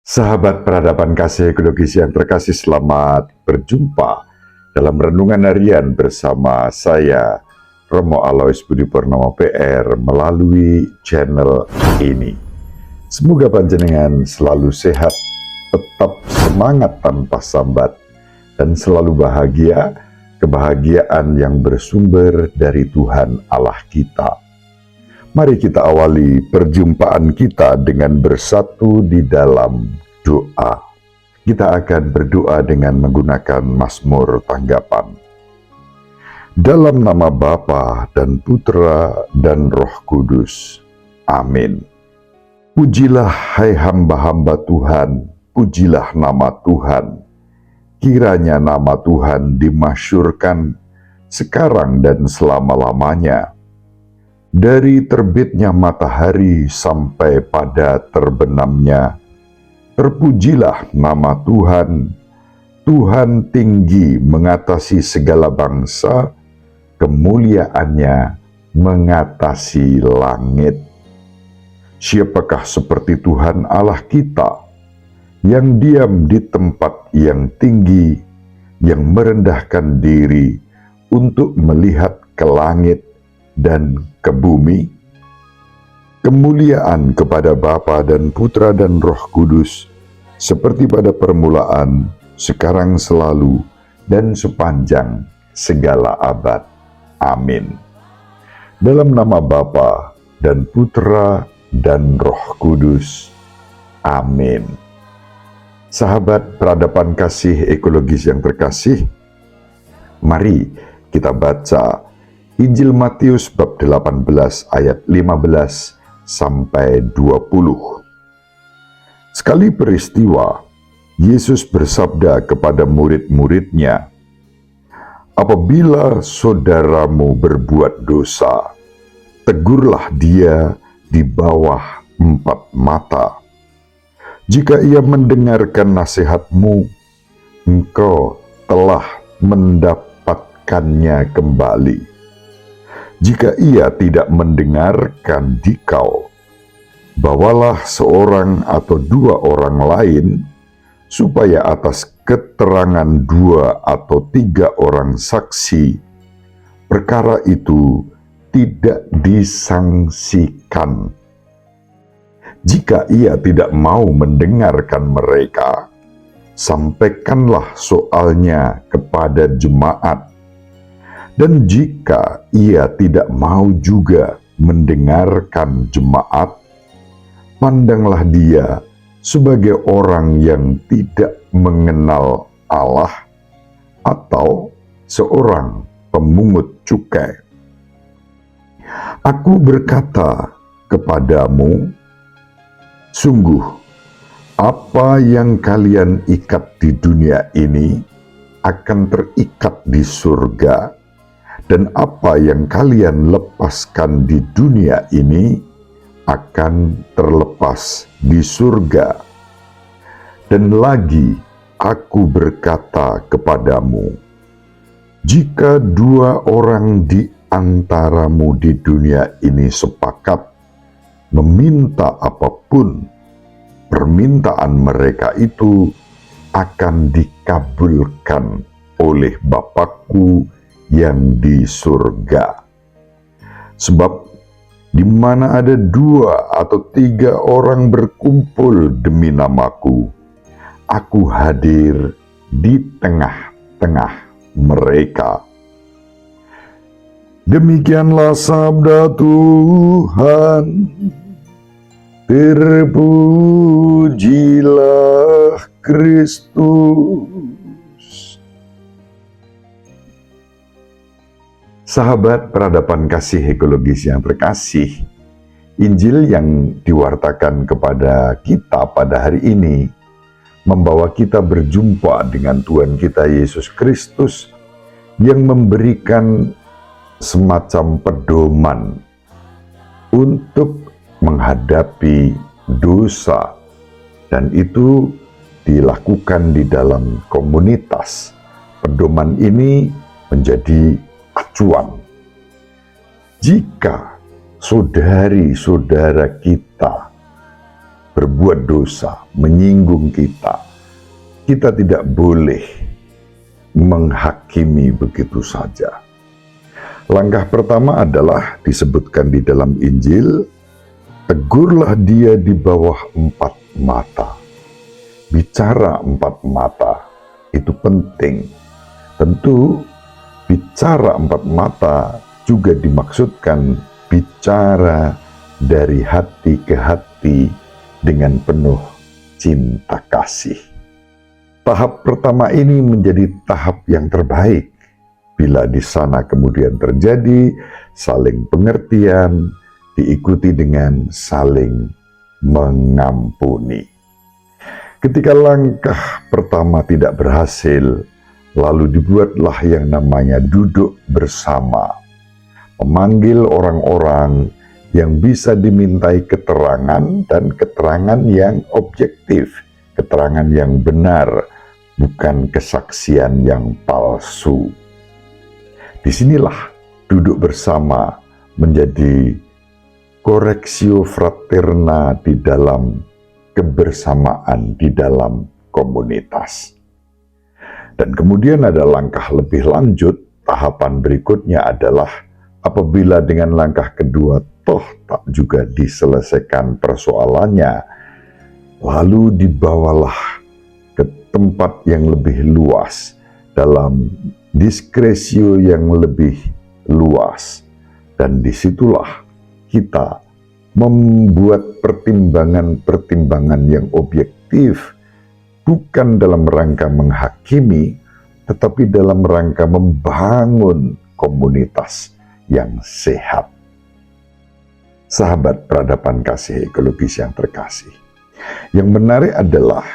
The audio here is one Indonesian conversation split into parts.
Sahabat peradaban kasih ekologis yang terkasih, selamat berjumpa dalam Renungan Harian bersama saya, Romo Alois Budi Purnomo PR, melalui channel ini. Semoga panjenengan selalu sehat, tetap semangat tanpa sambat, dan selalu bahagia, kebahagiaan yang bersumber dari Tuhan Allah kita. Mari kita awali perjumpaan kita dengan bersatu di dalam doa. Kita akan berdoa dengan menggunakan Mazmur tanggapan. Dalam nama Bapa dan Putra dan Roh Kudus. Amin. Pujilah hai hamba-hamba Tuhan, pujilah nama Tuhan. Kiranya nama Tuhan dimasyurkan sekarang dan selama-lamanya. Dari terbitnya matahari sampai pada terbenamnya, terpujilah nama Tuhan. Tuhan tinggi mengatasi segala bangsa, kemuliaannya mengatasi langit. Siapakah seperti Tuhan Allah kita, yang diam di tempat yang tinggi, yang merendahkan diri untuk melihat ke langit dan ke bumi? Kemuliaan kepada Bapa dan Putra dan Roh Kudus, seperti pada permulaan, sekarang, selalu, dan sepanjang segala abad. Amin. Dalam nama Bapa dan Putra dan Roh Kudus. Amin. Sahabat peradaban kasih ekologis yang terkasih, mari kita baca Injil Matius bab 18 ayat 15 sampai 20. Sekali peristiwa, Yesus bersabda kepada murid-muridnya, "Apabila saudaramu berbuat dosa, tegurlah dia di bawah 4 mata. Jika ia mendengarkan nasihatmu, engkau telah mendapatkannya kembali. Jika ia tidak mendengarkan dikau, bawalah seorang atau 2 orang lain, supaya atas keterangan 2 atau 3 orang saksi, perkara itu tidak disangsikan. Jika ia tidak mau mendengarkan mereka, sampaikanlah soalnya kepada jemaat. Dan jika ia tidak mau juga mendengarkan jemaat, pandanglah dia sebagai orang yang tidak mengenal Allah atau seorang pemungut cukai. Aku berkata kepadamu, sungguh, apa yang kalian ikat di dunia ini akan terikat di surga, dan apa yang kalian lepaskan di dunia ini akan terlepas di surga. Dan lagi aku berkata kepadamu, jika 2 orang di antaramu di dunia ini sepakat meminta apapun, permintaan mereka itu akan dikabulkan oleh Bapakku yang di surga. Sebab di mana ada 2 atau 3 orang berkumpul demi namaku, aku hadir di tengah-tengah mereka." Demikianlah sabda Tuhan. Terpujilah Kristus. Sahabat peradaban kasih ekologis yang terkasih, Injil yang diwartakan kepada kita pada hari ini membawa kita berjumpa dengan Tuhan kita Yesus Kristus yang memberikan semacam pedoman untuk menghadapi dosa, dan itu dilakukan di dalam komunitas. Pedoman ini menjadi acuan. Jika saudari-saudara kita berbuat dosa, menyinggung kita, kita tidak boleh menghakimi begitu saja. Langkah pertama adalah disebutkan di dalam Injil, tegurlah dia di bawah 4 mata. Bicara 4 mata itu penting. Tentu bicara 4 mata juga dimaksudkan bicara dari hati ke hati dengan penuh cinta kasih. Tahap pertama ini menjadi tahap yang terbaik. Bila di sana kemudian terjadi saling pengertian, diikuti dengan saling mengampuni. Ketika langkah pertama tidak berhasil, lalu dibuatlah yang namanya duduk bersama, memanggil orang-orang yang bisa dimintai keterangan dan keterangan yang objektif, keterangan yang benar, bukan kesaksian yang palsu. Disinilah duduk bersama menjadi correctio fraterna di dalam kebersamaan, di dalam komunitas. Dan kemudian ada langkah lebih lanjut, tahapan berikutnya adalah apabila dengan langkah kedua toh tak juga diselesaikan persoalannya, lalu dibawalah ke tempat yang lebih luas, dalam diskresio yang lebih luas, dan disitulah kita membuat pertimbangan-pertimbangan yang objektif, bukan dalam rangka menghakimi, tetapi dalam rangka membangun komunitas yang sehat. Sahabat peradaban kasih ekologis yang terkasih, yang menarik adalah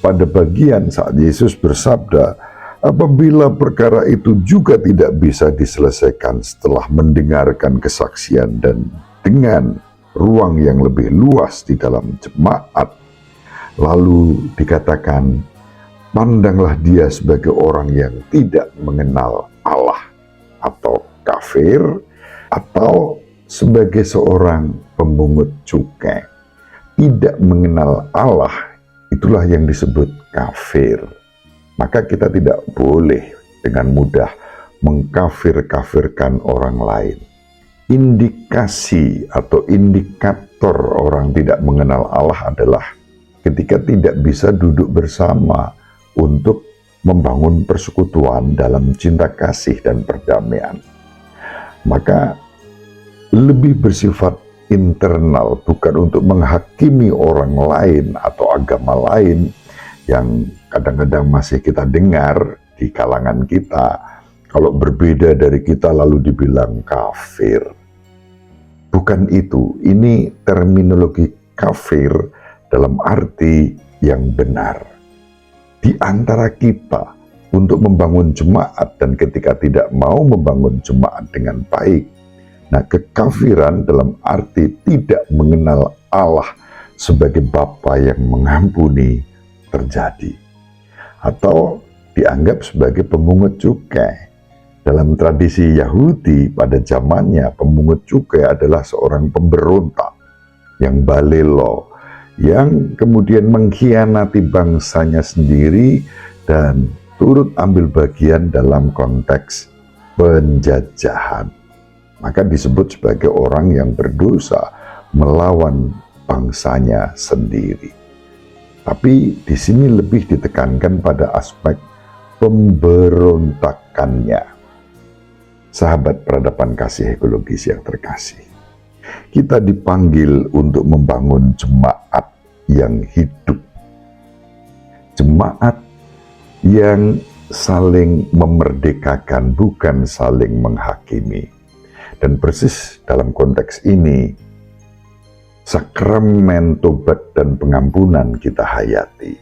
pada bagian saat Yesus bersabda, apabila perkara itu juga tidak bisa diselesaikan setelah mendengarkan kesaksian dan dengan ruang yang lebih luas di dalam jemaat, lalu dikatakan, pandanglah dia sebagai orang yang tidak mengenal Allah, atau kafir, atau sebagai seorang pemungut cukai. Tidak mengenal Allah, itulah yang disebut kafir. Maka kita tidak boleh dengan mudah mengkafir-kafirkan orang lain. Indikasi atau indikator orang tidak mengenal Allah adalah ketika tidak bisa duduk bersama untuk membangun persekutuan dalam cinta kasih dan perdamaian. Maka lebih bersifat internal, bukan untuk menghakimi orang lain atau agama lain yang kadang-kadang masih kita dengar di kalangan kita. Kalau berbeda dari kita lalu dibilang kafir. Bukan itu, ini terminologi kafir dalam arti yang benar. Di antara kita untuk membangun jemaat, dan ketika tidak mau membangun jemaat dengan baik, nah kekafiran dalam arti tidak mengenal Allah sebagai Bapa yang mengampuni terjadi. Atau dianggap sebagai pemungut cukai. Dalam tradisi Yahudi pada zamannya, pemungut cukai adalah seorang pemberontak yang balelo, yang kemudian mengkhianati bangsanya sendiri dan turut ambil bagian dalam konteks penjajahan. Maka disebut sebagai orang yang berdosa melawan bangsanya sendiri. Tapi di sini lebih ditekankan pada aspek pemberontakannya. Sahabat peradaban kasih ekologis yang terkasih, kita dipanggil untuk membangun jemaat yang hidup. Jemaat yang saling memerdekakan, bukan saling menghakimi. Dan persis dalam konteks ini, sakramen tobat dan pengampunan kita hayati.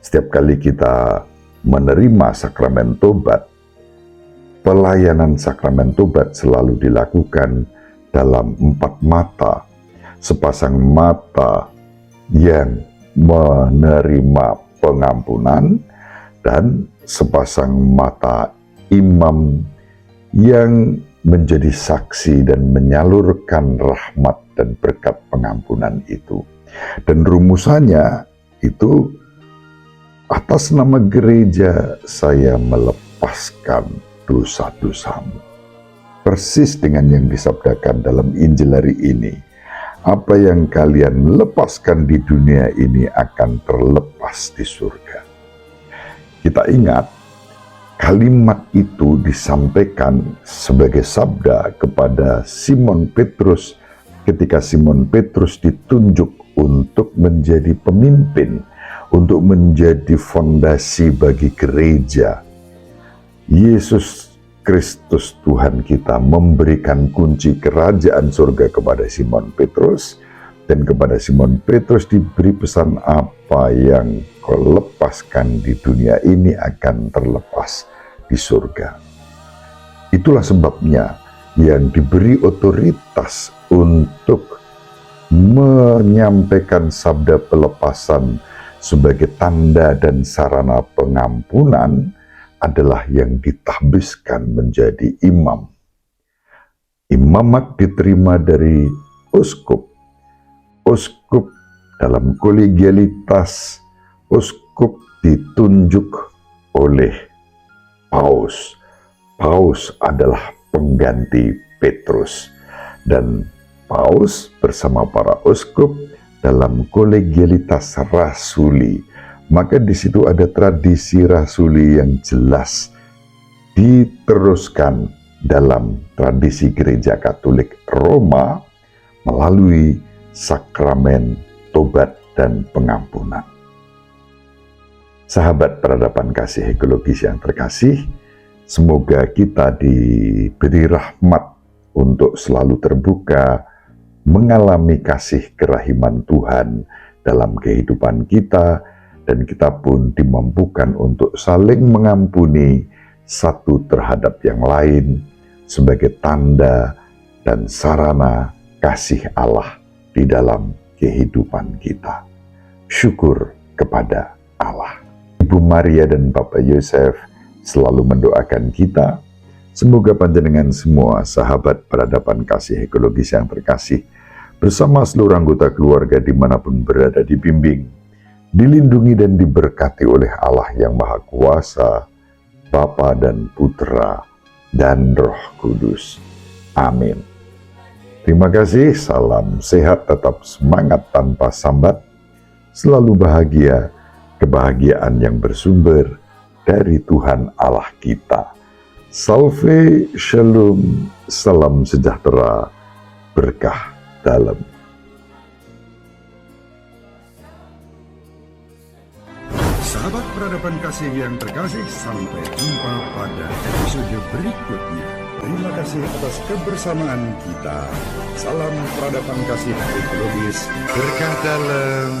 Setiap kali kita menerima sakramen tobat, pelayanan sakramen tobat selalu dilakukan dalam 4 mata, sepasang mata yang menerima pengampunan dan sepasang mata imam yang menjadi saksi dan menyalurkan rahmat dan berkat pengampunan itu. Dan rumusannya itu, atas nama gereja saya melepaskan dosa-dosamu. Persis dengan yang disabdakan dalam Injil hari ini. Apa yang kalian lepaskan di dunia ini akan terlepas di surga. Kita ingat, kalimat itu disampaikan sebagai sabda kepada Simon Petrus ketika Simon Petrus ditunjuk untuk menjadi pemimpin, untuk menjadi fondasi bagi gereja. Yesus Kristus Tuhan kita memberikan kunci kerajaan surga kepada Simon Petrus, dan kepada Simon Petrus diberi pesan, apa yang kau lepaskan di dunia ini akan terlepas di surga. Itulah sebabnya yang diberi otoritas untuk menyampaikan sabda pelepasan sebagai tanda dan sarana pengampunan adalah yang ditahbiskan menjadi imam. Imamat diterima dari uskup. Uskup dalam kolegialitas, uskup ditunjuk oleh paus. Paus adalah pengganti Petrus, dan paus bersama para uskup dalam kolegialitas rasuli. Maka di situ ada tradisi rasuli yang jelas diteruskan dalam tradisi Gereja Katolik Roma melalui sakramen tobat dan pengampunan. Sahabat peradaban kasih ekologis yang terkasih, semoga kita diberi rahmat untuk selalu terbuka mengalami kasih kerahiman Tuhan dalam kehidupan kita, dan kita pun dimampukan untuk saling mengampuni satu terhadap yang lain sebagai tanda dan sarana kasih Allah di dalam kehidupan kita. Syukur kepada Allah. Ibu Maria dan Bapak Yosef selalu mendoakan kita. Semoga panjenengan semua sahabat peradaban kasih ekologis yang terkasih, bersama seluruh anggota keluarga dimanapun berada, dibimbing, dilindungi dan diberkati oleh Allah yang Maha Kuasa, Bapa dan Putra dan Roh Kudus. Amin. Terima kasih, salam sehat, tetap semangat tanpa sambat, selalu bahagia, kebahagiaan yang bersumber dari Tuhan Allah kita. Salve, shalom, salam sejahtera, berkah dalam. Sahabat peradaban kasih yang terkasih, sampai jumpa pada episode berikutnya. Terima kasih atas kebersamaan kita. Salam peradaban kasih ekologis, berkah dalam.